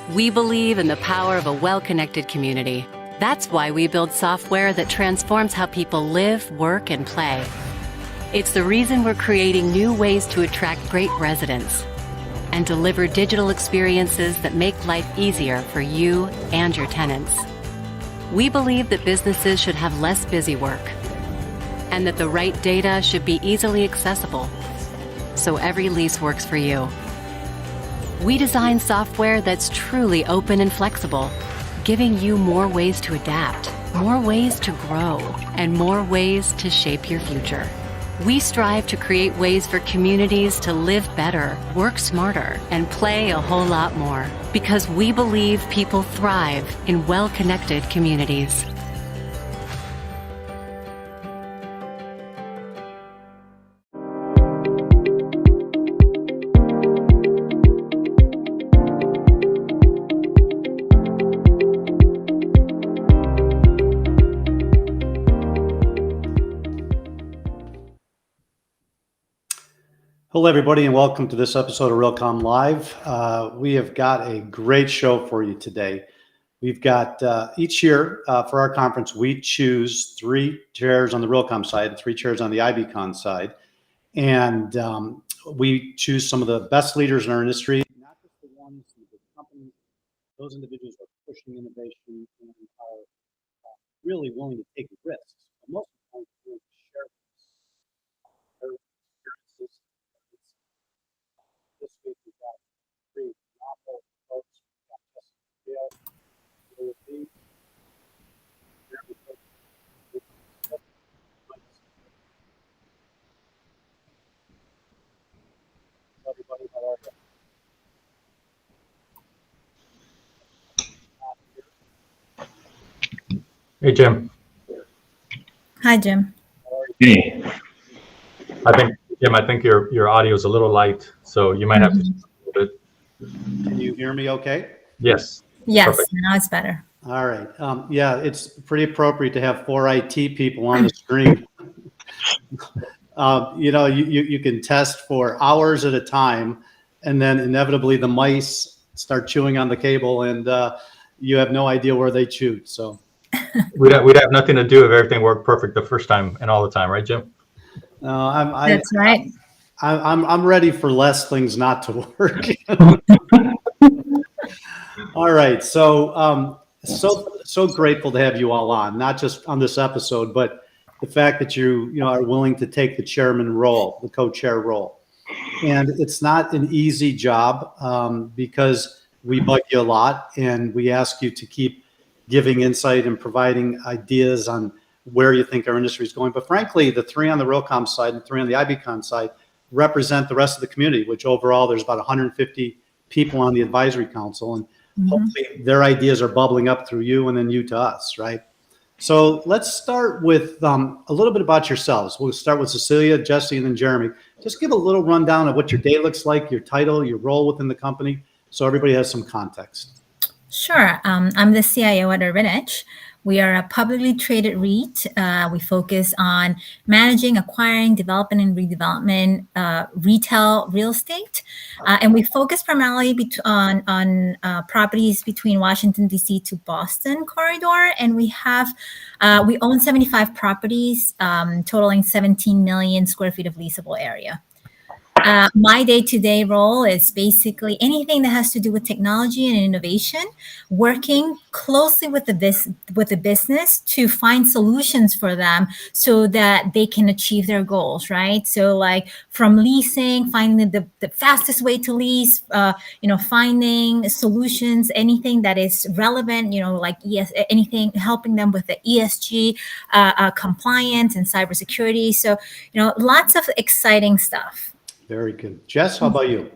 We believe in the power of a well-connected community. That's why we build software that transforms how people live, work, and play. It's the reason we're creating new ways to attract great residents and deliver digital experiences that make life easier for you and your tenants. We believe that businesses should have less busy work and that the right data should be easily accessible, so every lease works for you. We design software that's truly open and flexible, giving you more ways to adapt, more ways to grow, and more ways to shape your future. We strive to create ways for communities to live better, work smarter, and play a whole lot more, because we believe people thrive in well-connected communities. Hello, everybody, and welcome to this episode of Realcomm Live. We have got a great show for you today. We've got each year for our conference, we choose 3 chairs on the Realcomm side, 3 chairs on the IBCon side, and we choose some of the best leaders in our industry, not just the ones in the big companies. Those individuals are pushing innovation and are really willing to take risks. But most of the time, they're willing to share their experiences. This week we've got 3 novel folks. We've got Cecilia Li, Jeremy Poteet, everybody, how are you? Hey, Jim. Hi, Jim. Hey. I think your audio is a little light, so you might have to speak a little bit. Can you hear me okay? Yes. Yes, Perfect. now it's better. All right. Yeah, it's pretty appropriate to have 4 IT people on the screen. You can test for hours at a time, and then inevitably the mice start chewing on the cable, and you have no idea where they chewed. So we'd have nothing to do if everything worked perfect the first time and all the time, right, Jim? That's right. I'm ready for less things not to work. All right, so grateful to have you all on, not just on this episode, but the fact that you are willing to take the chairman role, the co-chair role, and it's not an easy job because we bug you a lot, and we ask you to keep giving insight and providing ideas on where you think our industry is going. But frankly, the 3 on the Realcomm side and 3 on the IBCon side represent the rest of the community, which overall there's about 150 people on the advisory council, and hopefully their ideas are bubbling up through you and then you to us, right? So let's start with a little bit about yourselves. We'll start with Cecilia, Jesse, and then Jeremy. Just give a little rundown of what your day looks like, your title, your role within the company, so everybody has some context. Sure. I'm the CIO at Urbanage. We are a publicly traded REIT. We focus on managing, acquiring, development, and redevelopment retail real estate. And we focus primarily on properties between Washington, D.C. to Boston corridor. And we own 75 properties, totaling 17 million square feet of leasable area. My day-to-day role is basically anything that has to do with technology and innovation, working closely with the business to find solutions for them so that they can achieve their goals, right? So like from leasing, finding the fastest way to lease, finding solutions, anything that is relevant, like anything helping them with the ESG compliance and cybersecurity. So, lots of exciting stuff. Very good. Jess, how about you?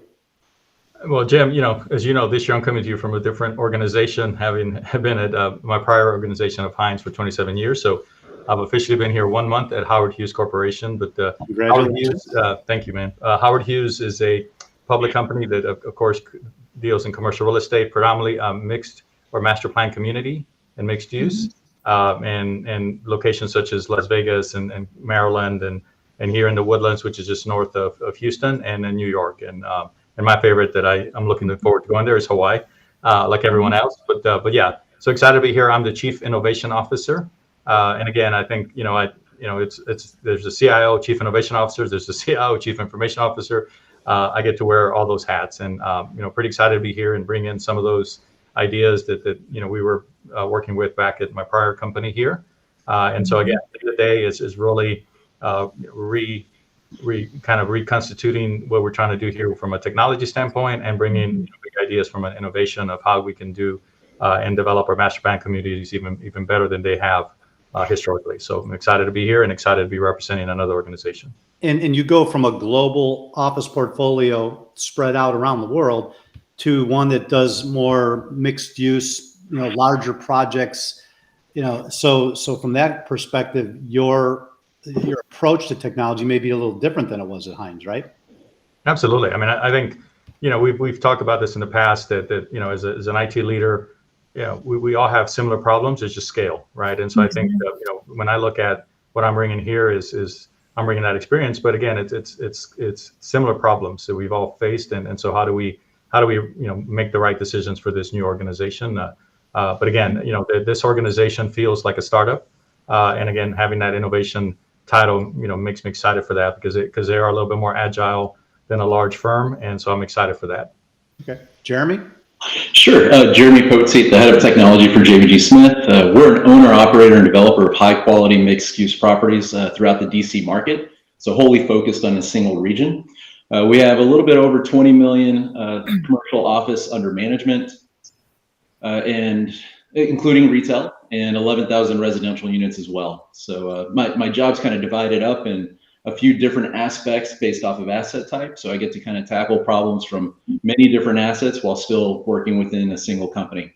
Well, Jim, as you know, this year I'm coming to you from a different organization, having been at my prior organization of Hines for 27 years. So I've officially been here 1 month at Howard Hughes Corporation. But Howard Hughes, thank you, man. Howard Hughes is a public company that, of course, deals in commercial real estate, predominantly mixed or master plan community and mixed use, and locations such as Las Vegas and Maryland and here in the Woodlands, which is just north of Houston, and in New York. And my favorite that I'm looking forward to going there is Hawaii. like everyone else. But yeah, so excited to be here. I'm the Chief Innovation Officer, and again, I think there's a CIO, Chief Innovation Officer. There's a CIO, Chief Information Officer. I get to wear all those hats, and pretty excited to be here and bring in some of those ideas that we were working with back at my prior company here. And so again, the day is really kind of reconstituting what we're trying to do here from a technology standpoint, and bringing big ideas from an innovation of how we can do and develop our master plan communities even better than they have historically. So I'm excited to be here and excited to be representing another organization. And you go from a global office portfolio spread out around the world to one that does more mixed use, larger projects, so from that perspective, your approach to technology may be a little different than it was at Hines, right? Absolutely. I mean, I think, we've talked about this in the past that as an IT leader, we all have similar problems. It's just scale, right? And so I think that, when I look at what I'm bringing here is I'm bringing that experience, but again, it's similar problems that we've all faced, and so how do we make the right decisions for this new organization? But again, this organization feels like a startup, and again, having that innovation title, makes me excited for that because they are a little bit more agile than a large firm, and so I'm excited for that. Okay, Jeremy. Sure. Jeremy Poteet, the head of technology for JBG Smith. We're an owner, operator, and developer of high-quality mixed-use properties throughout the DC market, so wholly focused on a single region. We have a little bit over 20 million commercial office under management, and including retail, and 11,000 residential units as well. So my job's kind of divided up in a few different aspects based off of asset type. So I get to kind of tackle problems from many different assets while still working within a single company.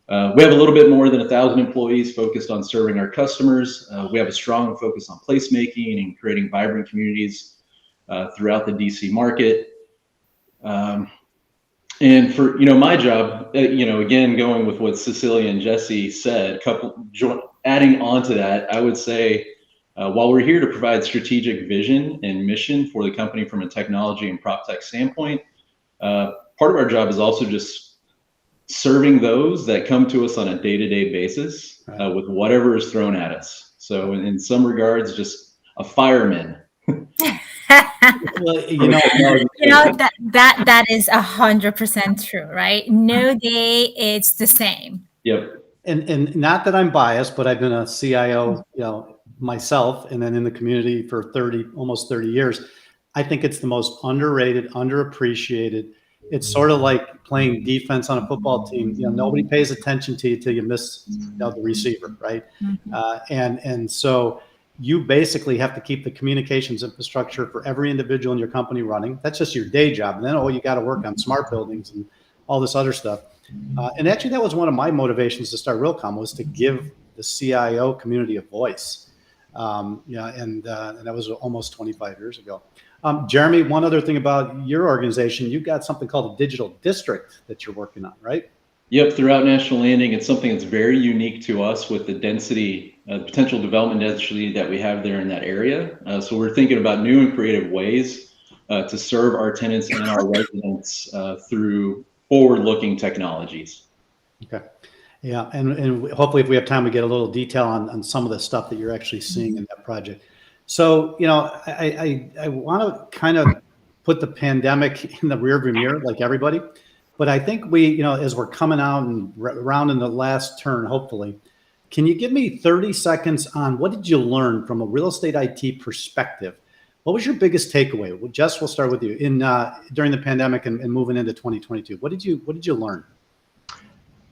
We have a little bit more than 1,000 employees focused on serving our customers. We have a strong focus on placemaking and creating vibrant communities throughout the DC market. And for my job, again, going with what Cecilia and Jesse said, adding on to that, I would say, while we're here to provide strategic vision and mission for the company from a technology and PropTech standpoint, part of our job is also just serving those that come to us on a day-to-day basis with whatever is thrown at us. So in some regards, just a fireman. Well, that is 100% true, right? No day it's the same. Yep. And not that I'm biased, but I've been a CIO, myself, and then in the community for almost 30 years. I think it's the most underrated, underappreciated. It's sort of like playing defense on a football team. Nobody pays attention to you till you miss the receiver, right? And so you basically have to keep the communications infrastructure for every individual in your company running. That's just your day job. And then, you got to work on smart buildings and all this other stuff. And actually, that was one of my motivations to start Realcomm, was to give the CIO community a voice. And that was almost 25 years ago. Jeremy, one other thing about your organization, you've got something called a digital district that you're working on, right? Yep, throughout National Landing, it's something that's very unique to us with the density, potential development density that we have there in that area. So we're thinking about new and creative ways to serve our tenants and our residents through forward-looking technologies. Okay. Yeah, and hopefully if we have time, we get a little detail on some of the stuff that you're actually seeing in that project. So, I want to kind of put the pandemic in the rearview mirror like everybody, but I think we, as we're coming out and around in the last turn, hopefully, can you give me 30 seconds on what did you learn from a real estate IT perspective? What was your biggest takeaway? Well, Jess, we'll start with you during the pandemic and moving into 2022. What did you learn?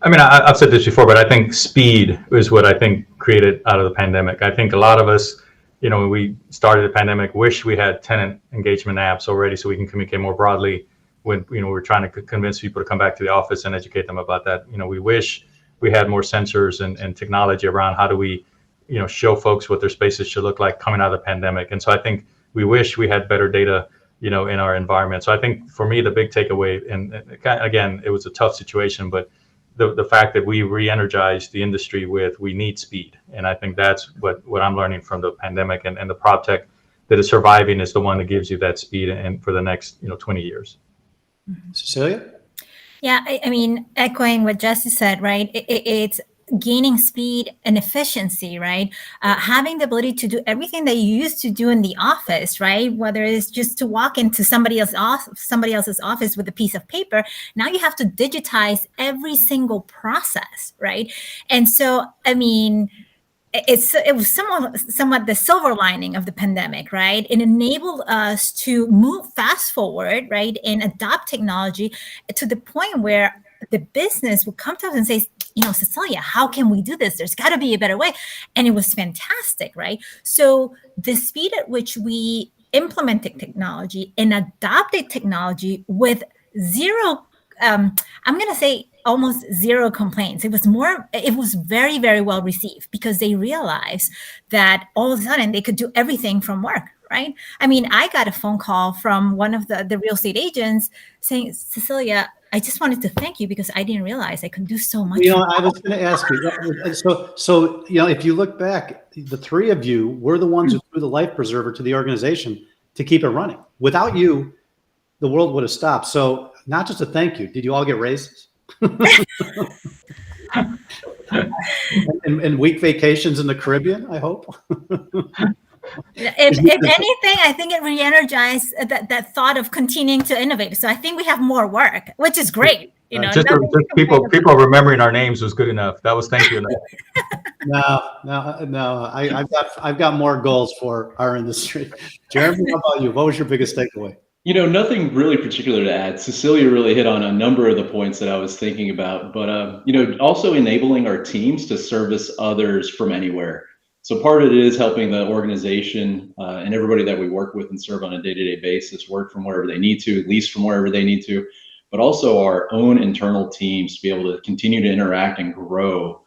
I mean, I've said this before, but I think speed is what I think created out of the pandemic. I think a lot of us, when we started the pandemic, wish we had tenant engagement apps already so we can communicate more broadly when, we're trying to convince people to come back to the office and educate them about that. We wish we had more sensors and technology around how do we, show folks what their spaces should look like coming out of the pandemic. And so I think we wish we had better data, in our environment. So I think for me, the big takeaway, and again, it was a tough situation, but the fact that we re-energized the industry with, we need speed. And I think that's what I'm learning from the pandemic, and the PropTech that is surviving is the one that gives you that speed and for the next, 20 years. Cecilia? Yeah, I mean, echoing what Jesse said, right? It's gaining speed and efficiency, right? Having the ability to do everything that you used to do in the office, right? Whether it's just to walk into somebody else's office with a piece of paper, now you have to digitize every single process, right? And so, I mean, it was somewhat the silver lining of the pandemic, right? It enabled us to move fast forward, right, and adopt technology to the point where the business would come to us and say, Cecilia, how can we do this? There's got to be a better way. And it was fantastic, right? So the speed at which we implemented technology and adopted technology with zero, I'm going to say almost zero complaints. It was very, very well received because they realized that all of a sudden they could do everything from work, right? I mean, I got a phone call from one of the real estate agents saying, Cecilia, I just wanted to thank you because I didn't realize I could do so much. I was going to ask you. So if you look back, the three of you were the ones who threw the life preserver to the organization to keep it running. Without you, the world would have stopped. So not just a thank you. Did you all get raises? and week vacations in the Caribbean, I hope. If anything, I think it re-energized that thought of continuing to innovate. So I think we have more work, which is great. Just people remembering our names was good enough. That was thank you enough. No. I've got more goals for our industry. Jeremy, how about you? What was your biggest takeaway? Nothing really particular to add. Cecilia really hit on a number of the points that I was thinking about, but also enabling our teams to service others from anywhere. So part of it is helping the organization and everybody that we work with and serve on a day-to-day basis work from wherever they need to, lease from wherever they need to, but also our own internal teams to be able to continue to interact and grow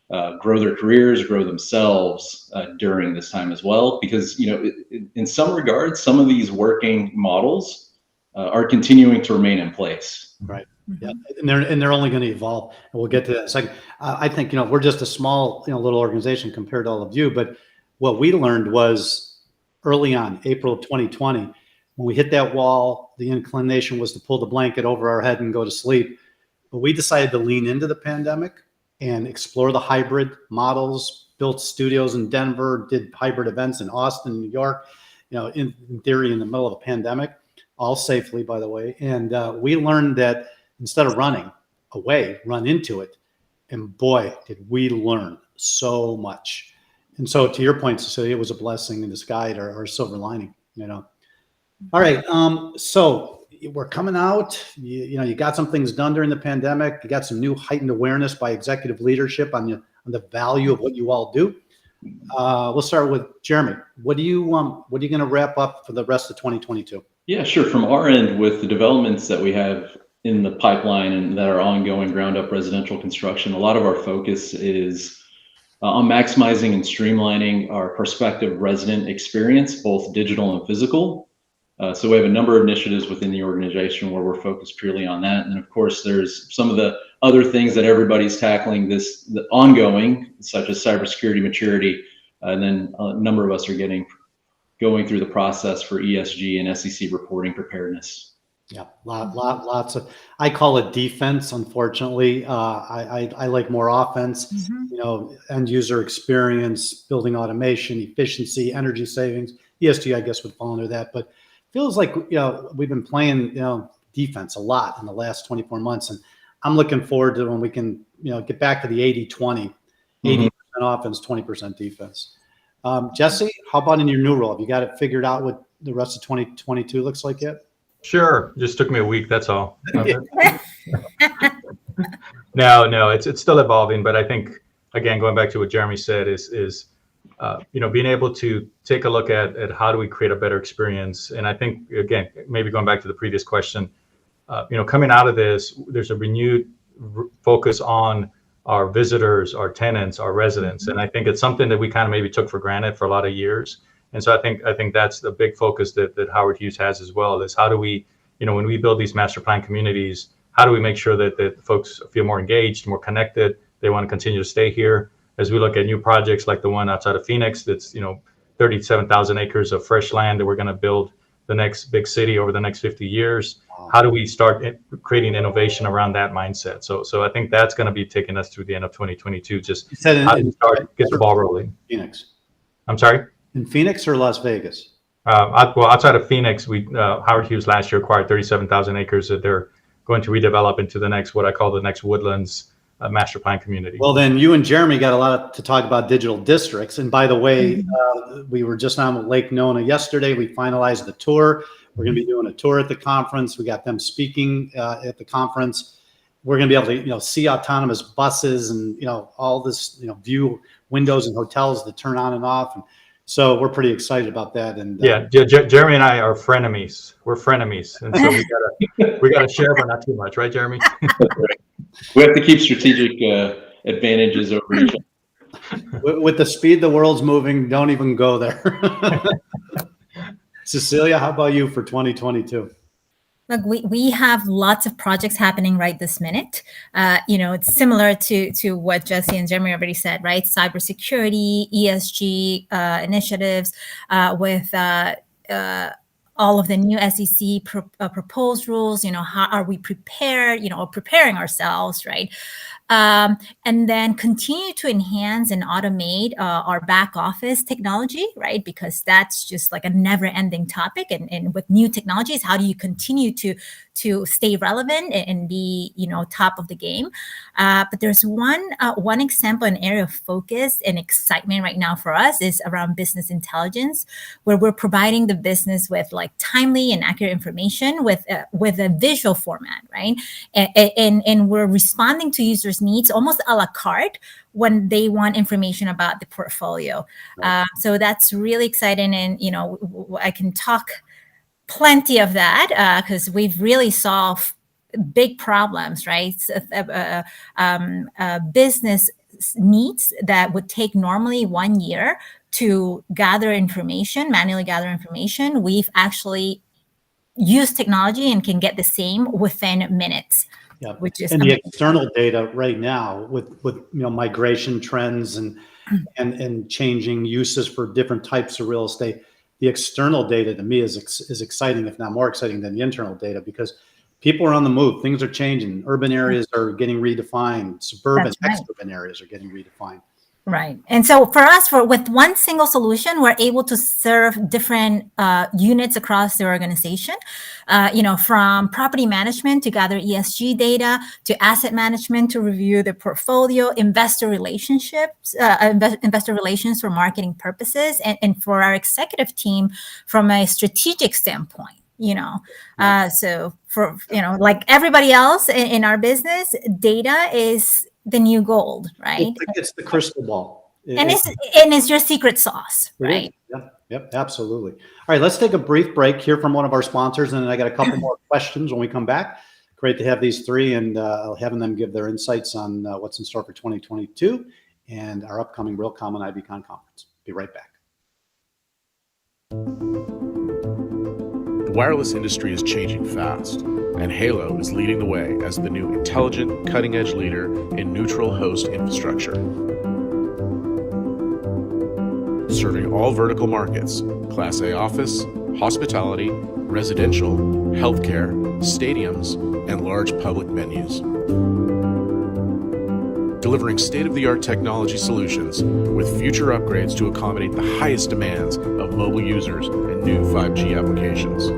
their careers, grow themselves during this time as well. Because, in some regards, some of these working models are continuing to remain in place. Right. Yeah. And they're only going to evolve. And we'll get to that in a second. I think, we're just a small, little organization compared to all of you. But what we learned was early on, April of 2020, when we hit that wall, the inclination was to pull the blanket over our head and go to sleep. But we decided to lean into the pandemic and explore the hybrid models, built studios in Denver, did hybrid events in Austin, New York, in theory, in the middle of a pandemic, all safely, by the way. And we learned that instead of running away, run into it. And boy, did we learn so much. And so to your point, Cecilia, it was a blessing in disguise or a silver lining, All right. So we're coming out, you got some things done during the pandemic. You got some new heightened awareness by executive leadership on the value of what you all do. We'll start with Jeremy. What are you going to wrap up for the rest of 2022? Yeah, sure. From our end, with the developments that we have in the pipeline and that are ongoing ground up residential construction, a lot of our focus is on maximizing and streamlining our prospective resident experience, both digital and physical. So we have a number of initiatives within the organization where we're focused purely on that. And of course, there's some of the other things that everybody's tackling the ongoing, such as cybersecurity maturity. And then a number of us are going through the process for ESG and SEC reporting preparedness. Yeah, lots of, I call it defense. Unfortunately, I like more offense, end user experience, building automation, efficiency, energy savings. ESG, I guess, would fall under that, but feels like, we've been playing, defense a lot in the last 24 months. And I'm looking forward to when we can, get back to the 80-20, 80% offense, 20% defense. Jesse, how about in your new role? Have you got it figured out what the rest of 2022 looks like yet? Sure. Just took me a week. That's all. No, it's still evolving, but I think, again, going back to what Jeremy said is being able to take a look at how do we create a better experience. And I think, again, maybe going back to the previous question, coming out of this, there's a renewed focus on our visitors, our tenants, our residents. And I think it's something that we kind of maybe took for granted for a lot of years. And so I think that's the big focus that Howard Hughes has as well, is how do we, when we build these master plan communities, how do we make sure that folks feel more engaged, more connected, they want to continue to stay here. As we look at new projects like the one outside of Phoenix, that's 37,000 acres of fresh land that we're going to build the next big city over the next 50 years? How do we start creating innovation around that mindset? So I think that's going to be taking us through the end of 2022. Just how do we get the ball rolling? Phoenix. I'm sorry? In Phoenix or Las Vegas? Well, outside of Phoenix, Howard Hughes last year acquired 37,000 acres that they're going to redevelop into the next, what I call the next Woodlands master plan community. Well, then you and Jeremy got a lot to talk about digital districts. And by the way, we were just on Lake Nona yesterday. We finalized the tour. We're going to be doing a tour at the conference. We got them speaking at the conference. We're going to be able to, see autonomous buses and, all this, view windows and hotels that turn on and off. And so we're pretty excited about that. And Jeremy and I are frenemies. We're frenemies, and so we gotta share, but not too much, right, Jeremy? We have to keep strategic advantages over each other. With the speed the world's moving, don't even go there. Cecilia, how about you for 2022? Look, we have lots of projects happening right this minute. It's similar to what Jesse and Jeremy already said, right? Cybersecurity, ESG initiatives with all of the new SEC proposed rules. How are we prepared? Preparing ourselves, right? And then continue to enhance and automate our back office technology, right? Because that's just like a never-ending topic. And with new technologies, how do you continue to stay relevant and be, top of the game? But there's one example, an area of focus and excitement right now for us is around business intelligence, where we're providing the business with like timely and accurate information with a visual format, right? And we're responding to users' needs almost a la carte when they want information about the portfolio. Right. So that's really exciting. And, I can talk plenty of that because we've really solved big problems, right? Business needs that would take normally 1 year to manually gather information. We've actually used technology and can get the same within minutes. Yeah, which is and the external data right now with migration trends and changing uses for different types of real estate. The external data to me is exciting, if not more exciting than the internal data, because people are on the move. Things are changing. Urban areas are getting redefined. Suburban, exurban areas are getting redefined. Right. And so for us, with one single solution, we're able to serve different units across the organization, from property management to gather ESG data, to asset management to review the portfolio, investor relations for marketing purposes, and for our executive team from a strategic standpoint. So for, like everybody else in our business, data is the new gold, right? It's the crystal ball. It's your secret sauce, right? Yep, absolutely. All right, let's take a brief break, hear from one of our sponsors, and then I got a couple more questions when we come back. Great to have these three, and I'll have them give their insights on what's in store for 2022 and our upcoming Realcomm and IBCon conference. Be right back. The wireless industry is changing fast, and Halo is leading the way as the new intelligent, cutting-edge leader in neutral host infrastructure. Serving all vertical markets, Class A office, hospitality, residential, healthcare, stadiums, and large public venues. Delivering state-of-the-art technology solutions with future upgrades to accommodate the highest demands of mobile users and new 5G applications.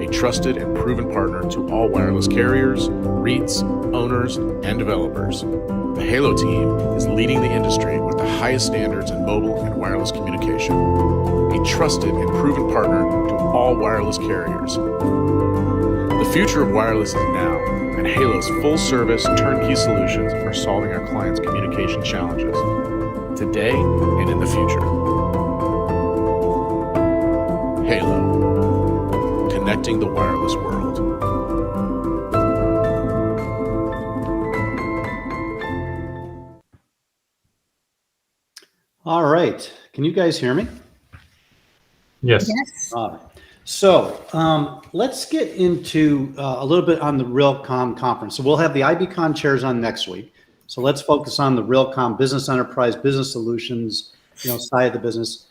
A trusted and proven partner to all wireless carriers, REITs, owners, and developers. The Halo team is leading the industry with the highest standards in mobile and wireless communication. A trusted and proven partner to all wireless carriers. The future of wireless is now, and Halo's full-service turnkey solutions are solving our clients' communication challenges today and in the future. Halo, connecting the wireless world. All right, can you guys hear me? Yes. So let's get into a little bit on the Realcomm conference. So we'll have the IBCon chairs on next week. So let's focus on the Realcomm business enterprise, business solutions, side of the business.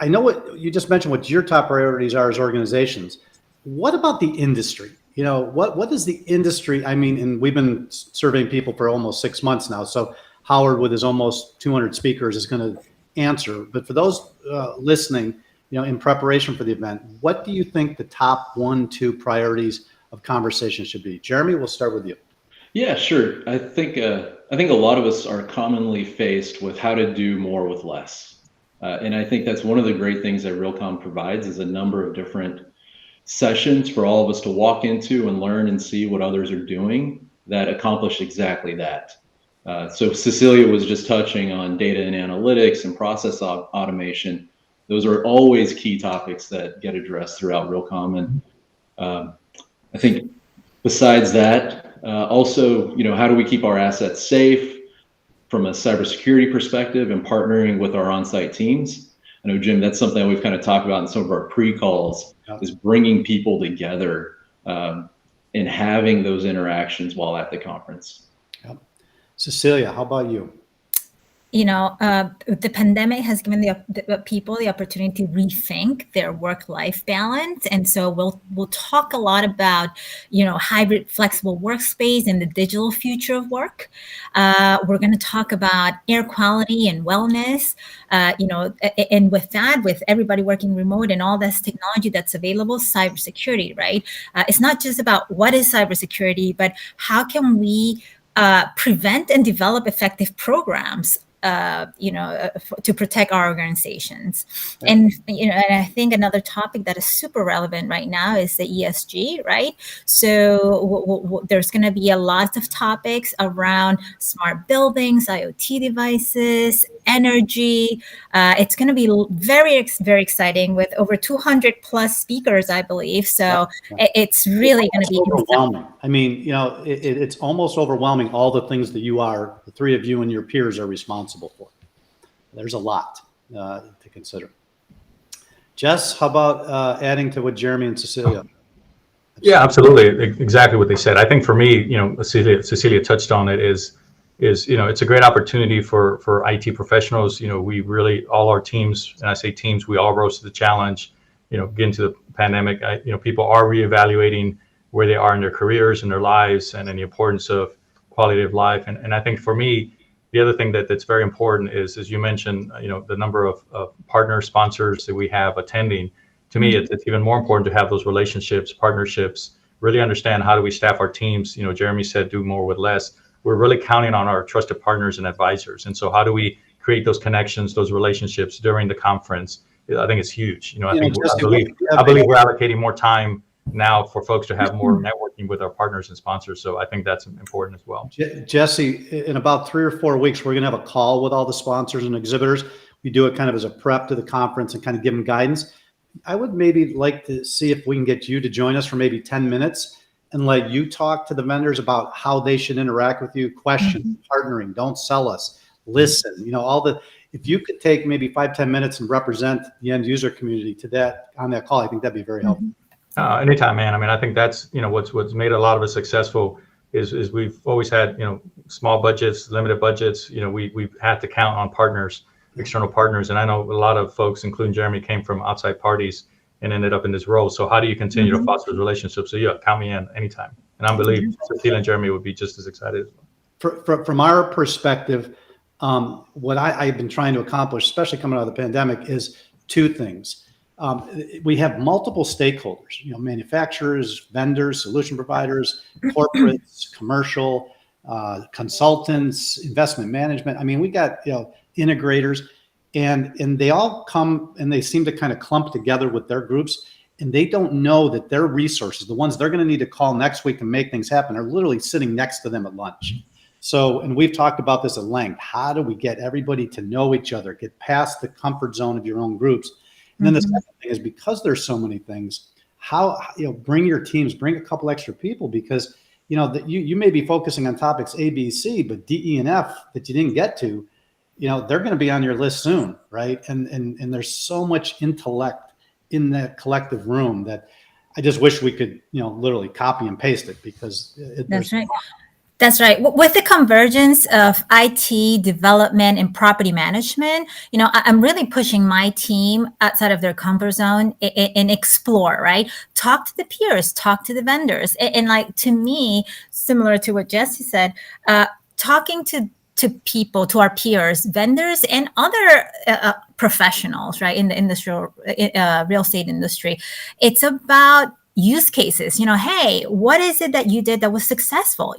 I know what you just mentioned, what your top priorities are as organizations. What about the industry? What is the industry? I mean, and we've been surveying people for almost 6 months now. So Howard, with his almost 200 speakers, is going to answer. But for those listening, in preparation for the event, what do you think the top 1-2 priorities of conversation should be? Jeremy, we'll start with you. Yeah, sure. I think a lot of us are commonly faced with how to do more with less. And I think that's one of the great things that Realcomm provides is a number of different sessions for all of us to walk into and learn and see what others are doing that accomplish exactly that. So Cecilia was just touching on data and analytics and process automation. Those are always key topics that get addressed throughout Realcomm. And I think besides that, also, how do we keep our assets safe from a cybersecurity perspective and partnering with our on-site teams? I know, Jim, that's something that we've kind of talked about in some of our pre-calls, is bringing people together and having those interactions while at the conference. Yep. Cecilia, how about you? The pandemic has given the people the opportunity to rethink their work-life balance. And so we'll talk a lot about, hybrid flexible workspace and the digital future of work. We're going to talk about air quality and wellness, and with everybody working remote and all this technology that's available, cybersecurity, right? It's not just about what is cybersecurity, but how can we prevent and develop effective programs to protect our organizations. Yeah. And I think another topic that is super relevant right now is the ESG, right? So there's going to be a lot of topics around smart buildings, IoT devices, energy. It's going to be very, very exciting with over 200 plus speakers, I believe. So it's really going to be overwhelming. I mean, it's almost overwhelming, all the things that the three of you and your peers are responsible for. There's a lot to consider. Jess, how about adding to what Jeremy and Cecilia? Yeah, absolutely. Exactly what they said. I think for me, Cecilia touched on it, is it's a great opportunity for IT professionals. We really, all our teams, and I say teams, we all rose to the challenge, getting to the pandemic. People are reevaluating where they are in their careers and their lives and the importance of quality of life. And I think for me, the other thing that's very important is, as you mentioned, the number of partner sponsors that we have attending. To me, it's even more important to have those relationships, partnerships, really understand how do we staff our teams. Jeremy said, do more with less. We're really counting on our trusted partners and advisors. And so how do we create those connections, those relationships during the conference? I think it's huge. I believe we're allocating more time now for folks to have more networking with our partners and sponsors. So I think that's important as well. Jesse, in about 3 or 4 weeks, we're going to have a call with all the sponsors and exhibitors. We do it kind of as a prep to the conference and kind of give them guidance. I would maybe like to see if we can get you to join us for maybe 10 minutes and let you talk to the vendors about how they should interact with you, question, partnering, don't sell us, listen, if you could take maybe 5-10 minutes and represent the end user community on that call, I think that'd be very helpful. Anytime, man. I mean, I think that's, what's made a lot of us successful is we've always had, small budgets, limited budgets. We've had to count on partners, external partners. And I know a lot of folks, including Jeremy, came from outside parties and ended up in this role. So how do you continue to foster those relationships? So count me in anytime. And I believe Cecilia and Jeremy would be just as excited as well. From our perspective, what I've been trying to accomplish, especially coming out of the pandemic, is 2 things. We have multiple stakeholders, manufacturers, vendors, solution providers, corporates, commercial, consultants, investment management. I mean, we got, integrators, and they all come and they seem to kind of clump together with their groups, and they don't know that their resources, the ones they're going to need to call next week to make things happen, are literally sitting next to them at lunch. So, and we've talked about this at length. How do we get everybody to know each other, get past the comfort zone of your own groups? And then the second thing is, because there's so many things, how, bring your teams, bring a couple extra people, because, you may be focusing on topics A, B, C, but D, E, and F that you didn't get to, they're going to be on your list soon, right? And there's so much intellect in that collective room that I just wish we could, literally copy and paste it, because that's right. That's right. With the convergence of IT development and property management, I'm really pushing my team outside of their comfort zone and explore, right? Talk to the peers, talk to the vendors. And like, to me, similar to what Jesse said, talking to people, to our peers, vendors, and other professionals, right, in the industrial real estate industry. It's about use cases. Hey, what is it that you did that was successful?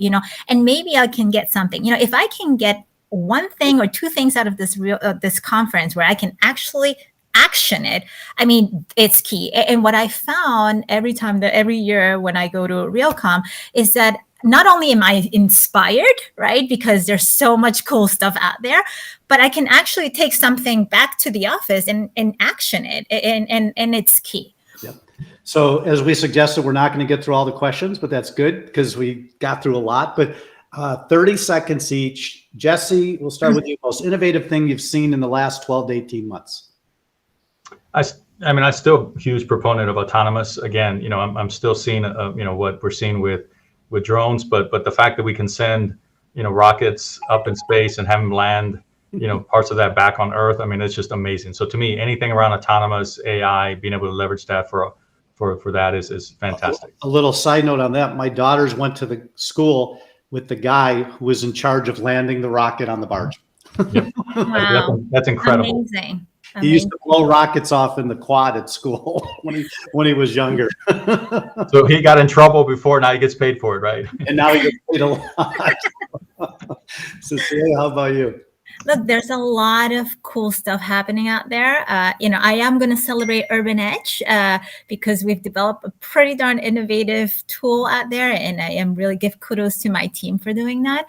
And maybe I can get something. If I can get one thing or two things out of this conference where I can actually action it, I mean, it's key. And what I found every year when I go to Realcomm is that not only am I inspired, right, because there's so much cool stuff out there, but I can actually take something back to the office and action it, and it's key. Yep. So as we suggested, we're not going to get through all the questions, but that's good because we got through a lot. But 30 seconds each. Jesse, we'll start with you. Most innovative thing you've seen in the last 12 to 18 months? I mean, I'm still a huge proponent of autonomous. Again, I'm still seeing, what we're seeing with drones, but the fact that we can send, rockets up in space and have them land, parts of that back on Earth. I mean, it's just amazing. So to me, anything around autonomous AI, being able to leverage that for that is fantastic. A little side note on that. My daughters went to the school with the guy who was in charge of landing the rocket on the barge. Yep. Wow. That's incredible. Amazing. He used to blow rockets off in the quad at school when he was younger. So he got in trouble before. Now he gets paid for it, right? And now he gets paid a lot. Cecilia, how about you? Look, there's a lot of cool stuff happening out there. I am going to celebrate Urban Edge because we've developed a pretty darn innovative tool out there, and I am really give kudos to my team for doing that.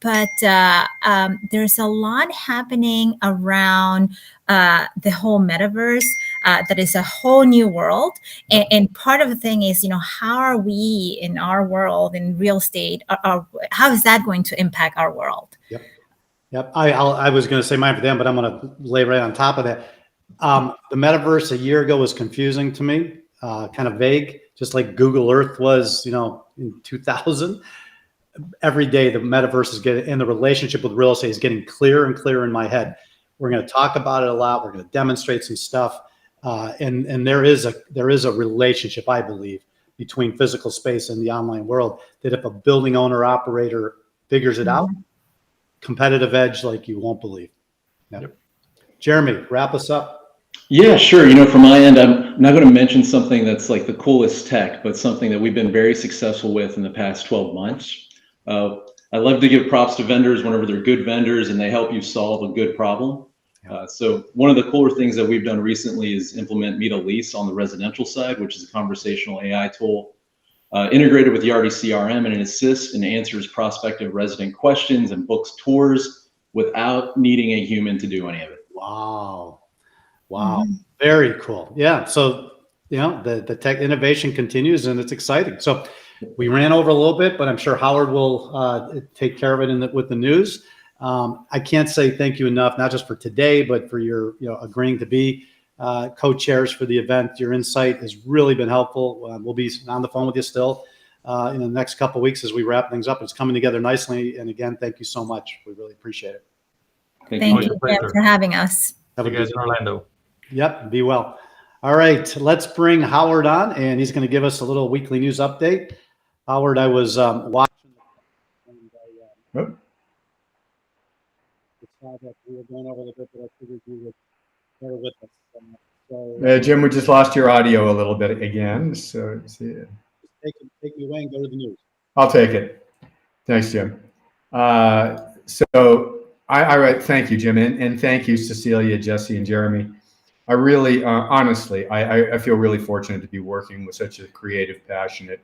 But there's a lot happening around the whole metaverse. That is a whole new world. And part of the thing is, how are we in our world, in real estate, how is that going to impact our world? Yep. I was going to say mine for them, but I'm going to lay right on top of that. The metaverse a year ago was confusing to me, kind of vague, just like Google Earth was, in 2000. Every day the metaverse is getting, and the relationship with real estate is getting clearer and clearer in my head. We're going to talk about it a lot. We're going to demonstrate some stuff. And there is a relationship, I believe, between physical space and the online world, that if a building owner operator figures it out, competitive edge like you won't believe. Yep. Jeremy, wrap us up. Yeah, sure. From my end, I'm not going to mention something that's like the coolest tech, but something that we've been very successful with in the past 12 months. I love to give props to vendors whenever they're good vendors and they help you solve a good problem. So one of the cooler things that we've done recently is implement Meet a Lease on the residential side, which is a conversational AI tool integrated with Yardi CRM, and it assists and answers prospective resident questions and books tours without needing a human to do any of it. Wow. Very cool. Yeah. So, the tech innovation continues and it's exciting. So we ran over a little bit, but I'm sure Howard will take care of it with the news. I can't say thank you enough, not just for today, but for your, agreeing to be co-chairs for the event. Your insight has really been helpful. We'll be on the phone with you still in the next couple of weeks as we wrap things up. It's coming together nicely. And again, thank you so much. We really appreciate it. Thank you for having us. Have a good guys in Orlando. Yep. Be well. All right. Let's bring Howard on, and he's going to give us a little weekly news update. Howard, I was watching. Saw that we were going over a little bit, but I figured you would bear with us. Jim, we just lost your audio a little bit again. So take me away and go to the news. I'll take it. Thanks, Jim. Thank you, Jim, and thank you, Cecilia, Jesse, and Jeremy. I really, honestly, I feel really fortunate to be working with such a creative, passionate,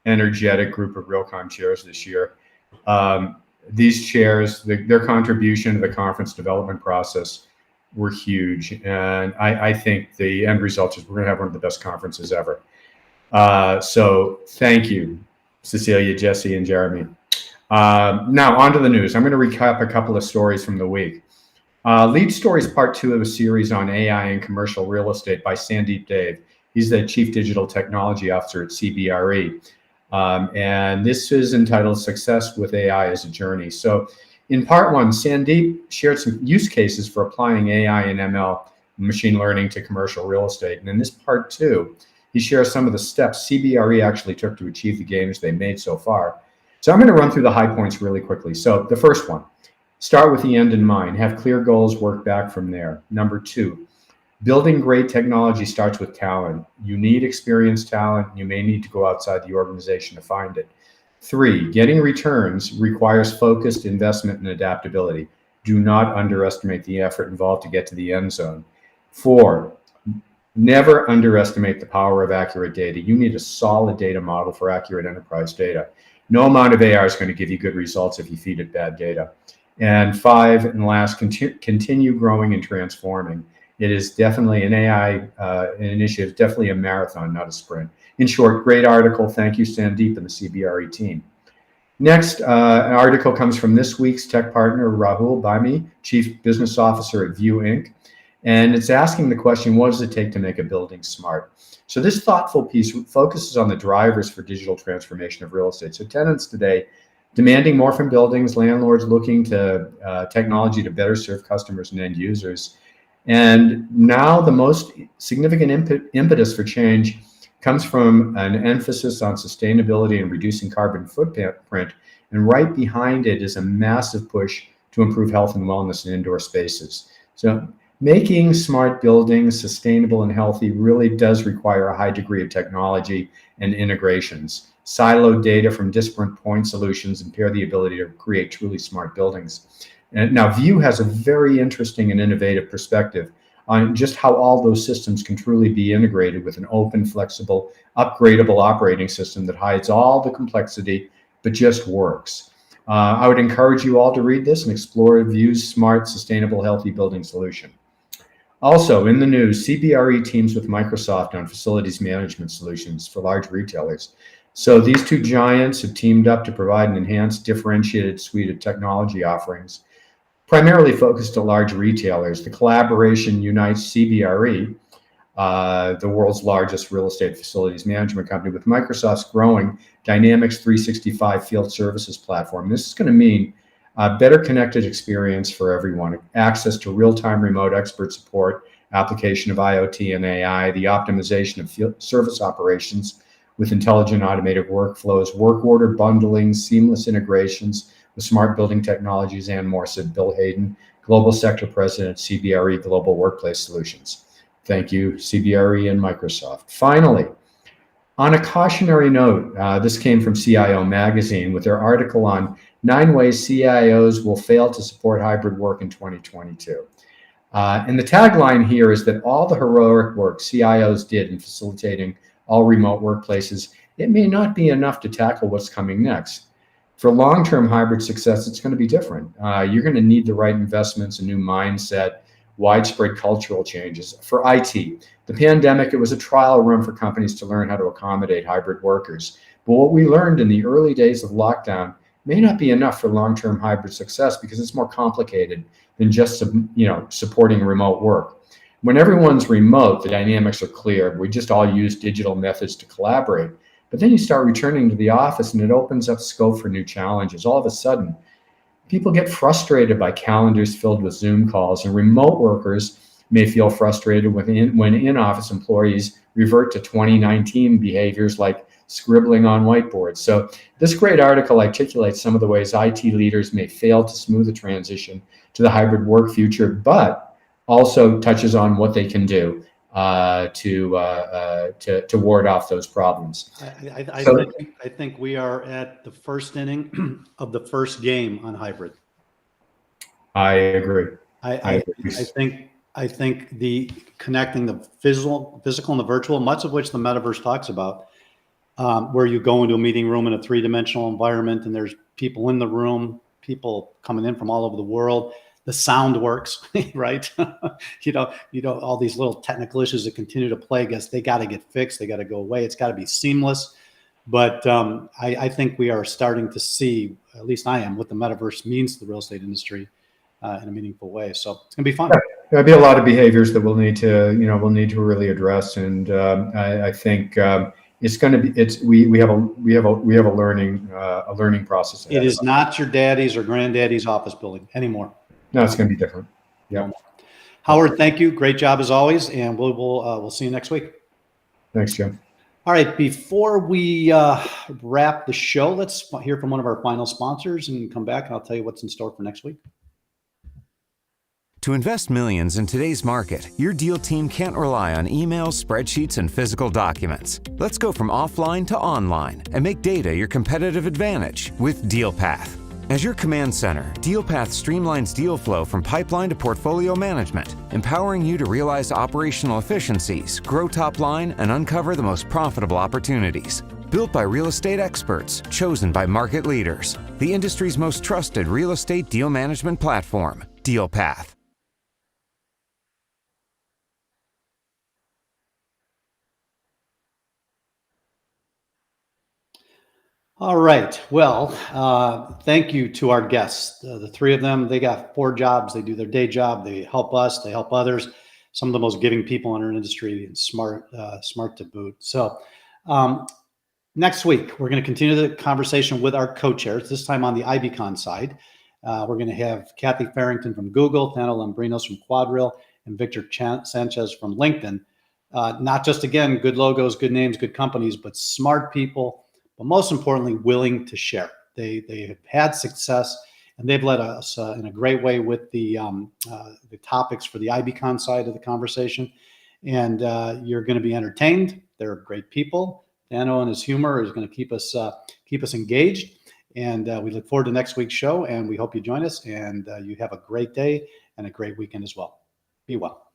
energetic group of Realcomm chairs this year. These chairs, their contribution to the conference development process were huge. And I think the end result is we're going to have one of the best conferences ever. So thank you, Cecilia, Jesse, and Jeremy. Now on to the news. I'm going to recap a couple of stories from the week. Lead Stories Part 2 of a series on AI and commercial real estate by Sandeep Dave. He's the Chief Digital Technology Officer at CBRE. And this is entitled Success with AI as a Journey. So in part one, Sandeep shared some use cases for applying AI and ML, machine learning, to commercial real estate. And in this part two, he shares some of the steps CBRE actually took to achieve the gains they made so far. So I'm going to run through the high points really quickly. So the first one, start with the end in mind. Have clear goals, work back from there. Number two, building great technology starts with talent. You need experienced talent. You may need to go outside the organization to find it. Three, getting returns requires focused investment and adaptability. Do not underestimate the effort involved to get to the end zone. Four, never underestimate the power of accurate data. You need a solid data model for accurate enterprise data. No amount of AI is going to give you good results if you feed it bad data. And five, and last, continue growing and transforming. It is definitely an AI initiative, definitely a marathon, not a sprint. In short, great article. Thank you, Sandeep and the CBRE team. Next, an article comes from this week's tech partner, Rahul Baimi, Chief Business Officer at View Inc. And it's asking the question, what does it take to make a building smart? So this thoughtful piece focuses on the drivers for digital transformation of real estate. So tenants today demanding more from buildings, landlords looking to technology to better serve customers and end users. And now the most significant impetus for change comes from an emphasis on sustainability and reducing carbon footprint. And right behind it is a massive push to improve health and wellness in indoor spaces. So making smart buildings sustainable and healthy really does require a high degree of technology and integrations. Siloed data from disparate point solutions impair the ability to create truly smart buildings. And now View has a very interesting and innovative perspective on just how all those systems can truly be integrated with an open, flexible, upgradable operating system that hides all the complexity, but just works. I would encourage you all to read this and explore View's smart, sustainable, healthy building solution. Also in the news, CBRE teams with Microsoft on facilities management solutions for large retailers. So these two giants have teamed up to provide an enhanced, differentiated suite of technology offerings, primarily focused to large retailers. The collaboration unites CBRE, the world's largest real estate facilities management company, with Microsoft's growing Dynamics 365 field services platform. This is going to mean a better connected experience for everyone, access to real-time remote expert support, application of IoT and AI, the optimization of field service operations with intelligent automated workflows, work order bundling, seamless integrations with smart building technologies, and more, said Bill Hayden, Global Sector President at CBRE Global Workplace Solutions. Thank you, CBRE and Microsoft. Finally, on a cautionary note, this came from CIO Magazine with their article on 9 ways CIOs will fail to support hybrid work in 2022. And the tagline here is that all the heroic work CIOs did in facilitating all remote workplaces, it may not be enough to tackle what's coming next. For long-term hybrid success, it's going to be different. You're going to need the right investments, a new mindset, widespread cultural changes. For IT, the pandemic, it was a trial run for companies to learn how to accommodate hybrid workers. But what we learned in the early days of lockdown may not be enough for long-term hybrid success because it's more complicated than just supporting remote work. When everyone's remote, the dynamics are clear. We just all use digital methods to collaborate. But then you start returning to the office and it opens up scope for new challenges. All of a sudden, people get frustrated by calendars filled with Zoom calls, and remote workers may feel frustrated when in-office employees revert to 2019 behaviors like scribbling on whiteboards. So this great article articulates some of the ways IT leaders may fail to smooth the transition to the hybrid work future, but also touches on what they can do to ward off those problems. I think we are at the first inning of the first game on hybrid. I agree. I think the connecting the physical and the virtual, much of which the metaverse talks about, where you go into a meeting room in a three-dimensional environment and there's people in the room, people coming in from all over the world. The sound works, right? All these little technical issues that continue to plague us, they got to get fixed. They got to go away. It's got to be seamless. But I think we are starting to see, at least I am, what the metaverse means to the real estate industry in a meaningful way. So it's gonna be fun. There'll be a lot of behaviors that we'll need to really address. And I think it's going to be, we have a learning process ahead It of is us. not your daddy's or granddaddy's office building anymore. No, it's going to be different. Yeah. Howard, thank you. Great job as always. And we'll see you next week. Thanks, Jim. All right. Before we wrap the show, let's hear from one of our final sponsors and come back and I'll tell you what's in store for next week. To invest millions in today's market, your deal team can't rely on emails, spreadsheets, and physical documents. Let's go from offline to online and make data your competitive advantage with DealPath. As your command center, DealPath streamlines deal flow from pipeline to portfolio management, empowering you to realize operational efficiencies, grow top line, and uncover the most profitable opportunities. Built by real estate experts, chosen by market leaders. The industry's most trusted real estate deal management platform, DealPath. All right. Well, thank you to our guests. The three of them, they got 4 jobs. They do their day job. They help us. They help others. Some of the most giving people in our industry and smart to boot. So next week, we're going to continue the conversation with our co-chairs, this time on the IBCon side. We're going to have Kathy Farrington from Google, Thano Lambrinos from Quadrille, and Victor Sanchez from LinkedIn. Not just, again, good logos, good names, good companies, but smart people, but most importantly, willing to share. They have had success, and they've led us in a great way with the topics for the IBCon side of the conversation. And you're going to be entertained. They're great people. Thano and his humor is going to keep us engaged. And we look forward to next week's show, and we hope you join us. And you have a great day and a great weekend as well. Be well.